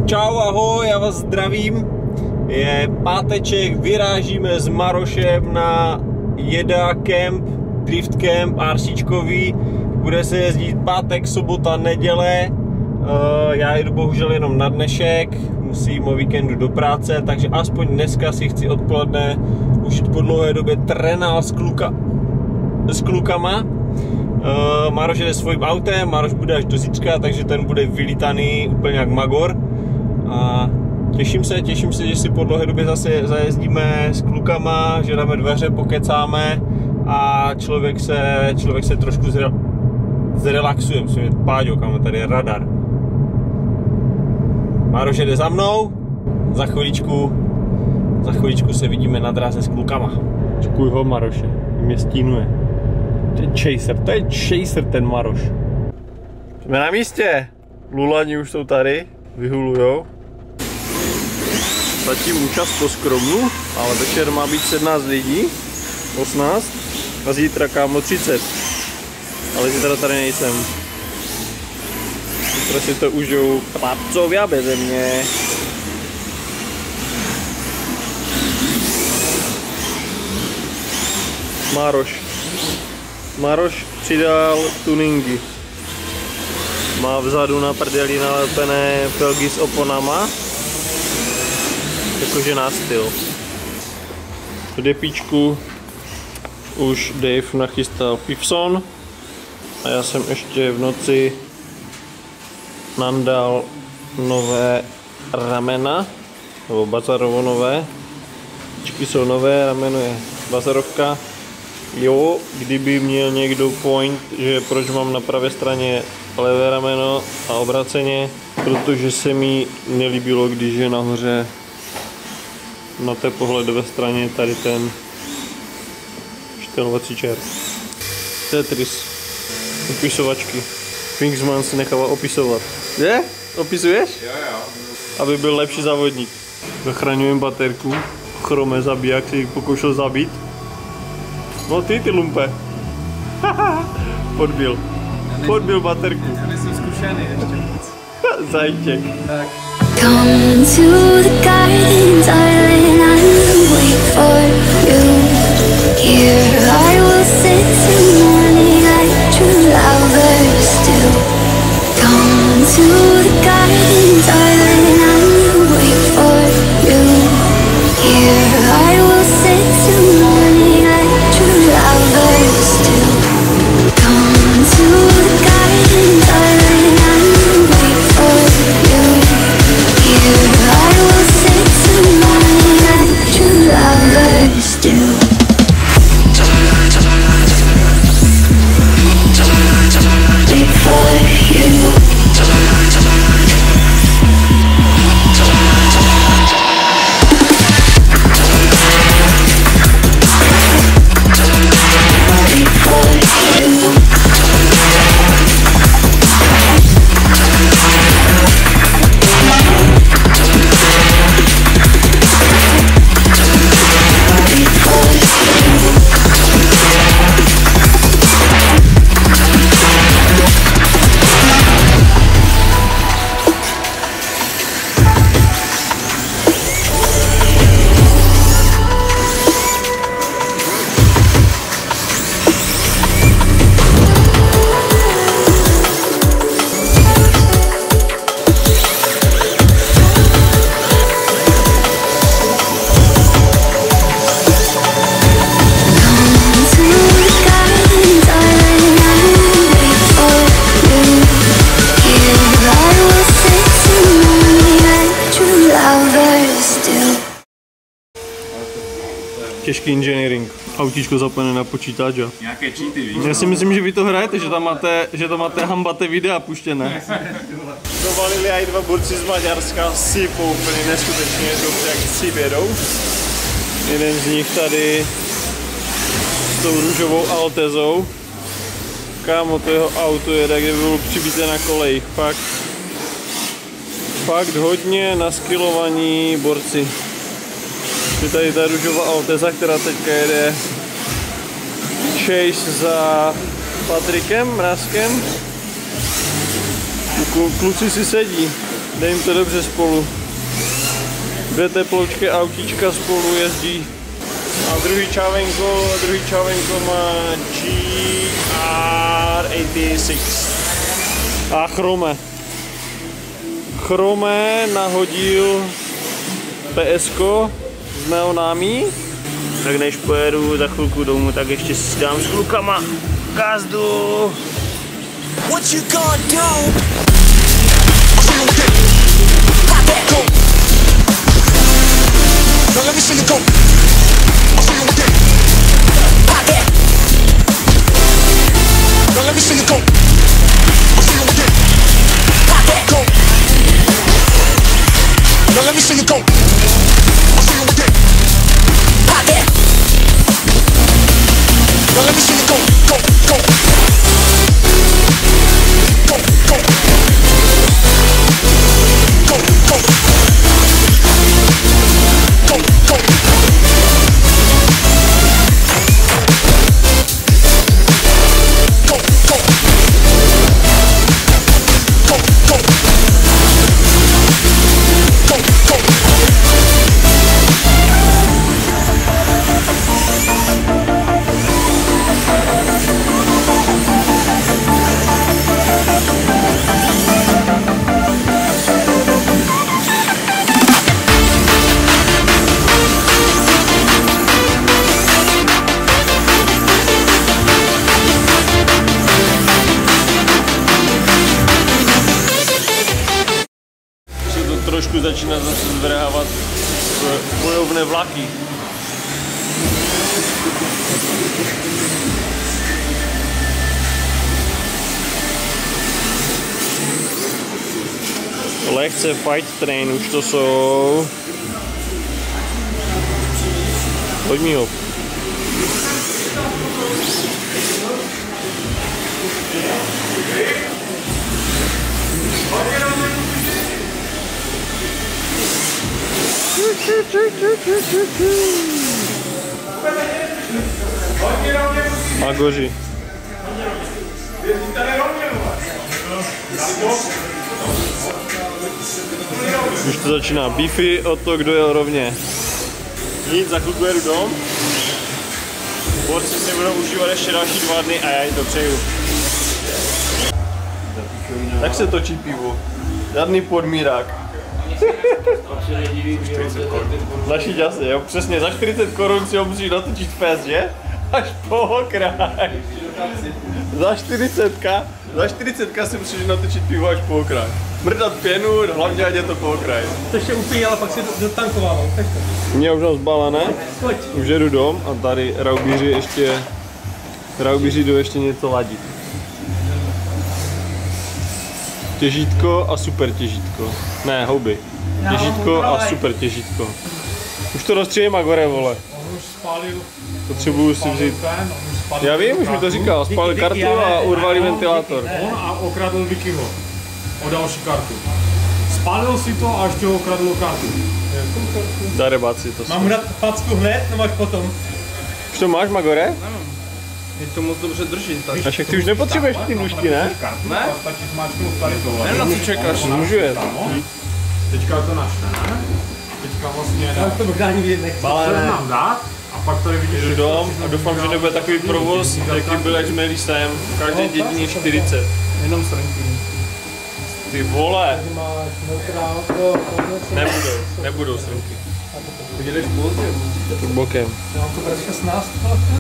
Čau, ahoj, já vás zdravím. Je páteček, vyrážíme s Marošem na Jeda Camp, Drift Camp, RCčkový. Bude se jezdit pátek, sobota, neděle. Já jedu bohužel jenom na dnešek, musím o víkendu do práce, takže aspoň dneska si chci odpoledne užít po dlouhé době trenál s klukama. Maroš jede svým autem, Maroš bude až do zítřka, takže ten bude vylítaný úplně jak magor. A těším se, že si po dlouhé době zase zajezdíme s klukama, že dáme dveře, pokecáme a člověk se trošku zrelaxuje. Musím jít, Páďo, kam tady je radar. Maroš jede za mnou, za chviličku se vidíme na dráze s klukama. Čekuj ho, Maroše, mě stínuje. To je chaser ten Maroš. Jsme na místě, lulani už jsou tady, vyhulujou. Zatím účast po skromnu, ale večer má být 17 lidí, 18 a zítra kámo 30. Ale zítra tady nejsem. Zítra si to užijou chlapcovia beze mě. Maroš přidal tuningy. Má vzadu na prdeli nalepené felgy s oponama. Jakože na styl. V depíčku už Dave nachystal pivson a já jsem ještě v noci nandal nové ramena, nebo Bazarovo nové. Čky jsou nové, rameno je Bazarovka. Jo, kdyby měl někdo point, že proč mám na pravé straně levé rameno a obráceně, protože se mi nelíbilo, když je nahoře na té pohledové straně tady ten štelovací čert. Tetris. Opisovačky. Fingsman si nechává opisovat. Je? Opisuješ? Jo. Aby byl lepší závodník. Zachraňujem baterku. Chrome zabiják si pokoušel zabít. No ty lumpe. Podbil baterku. Já nejsem zkušený ještě moc. Zajček. Tak. Come to the garden, darling, I will wait for you. Here I will sit till morning, like true lovers do. Come to the garden, darling, I will wait for you. Here I will sit till morning, like true lovers do. Come to the garden, darling, I will wait for you. Here I will sit till morning, like true lovers do. Wait for you. Wait for you. Těžký engineering. Autíčko zapojené na počítač, jo. Nějaké cheaty, víš? Já si myslím, že vy to hrajete, že tam máte hambate videa puštěné. Dovalili aj dva borci z Maďarska, sypou úplně neskutečně dobře, jak syp jedou. Jeden z nich tady s tou růžovou Altezou. Kámo, to jeho auto je tak, kdyby bylo přibité na kolejích. Fakt hodně naskylovaní borci. Je tady ta růžová Alteza, která teďka jede chase za Patrikem Mrázkem. Kluci si sedí, dej jim to dobře spolu. Dvě teploučké autíčka spolu jezdí. A druhý čávenko má GR86. A Chrome nahodil PSko s neonámi. Tak než pojedu za chvilku domů, tak ještě si dám s klukama gazdu. What you gonna do? Now let me see you go. Now let me see you go. Now let me see you go. Now let me see you go, go, go. Go, go. Go, go. Go, go. Go, go. Go, go. Go, go. Trošku začíná zase zvrhávat bojovné vlaky. Lehce fight train už to jsou. Pojď mi ho. Magoři. Už to začíná beefy o to, kdo jel rovně. Nic, za chvilku jedu dom. Borci si budou užívat ještě další 2 dny a já jim to přeju. Tak se točí pivo. Žádný podmírák. Naší časy, jo, přesně, za 40 korun si ho musíš natočit fest, že? Až po okraj. Za 40 si musíš natočit pivo až po okraj. Mrdat pěnu, hlavně ať je to po okraji. To ještě upí, ale pak si dotankovával. Mě už mám zbalené, už jedu dom a tady raubíři jdou ještě něco ladit. Těžítko a super těžítko. Ne, houby. Těžítko a super těžítko. Už to rozstřílím Magore, vole. On už spálil. Potřebuju si vzít. Já vím, už mi to říkal. Spálil kartu a urvalý ventilátor. On a okradl Vickyho o další kartu. Spálil si to a ještě ho okradl kartu. Darebáci to Mám dát facku hned, nebo až potom? Už to máš, Magore? Mě to moc dobře drží. A však ty už nepotřebuješ ty nůžky, ne? Ne? Stačí zmáčknout tady tohle. Nevím, na co čekáš. Můžu jet. Teďka to načte. Teďka vlastně dá. To bych ani vidět nechci. Nám dát a pak tady vidíš. Jdu dom a doufám, že nebude takový provoz, jaký byl, jak jsme jeli sem. V každé dědině 40. Jenom srnky. Ty vole. Nebudou srnky. Ty jedeš pozdě. Bokem. Já mám to 16.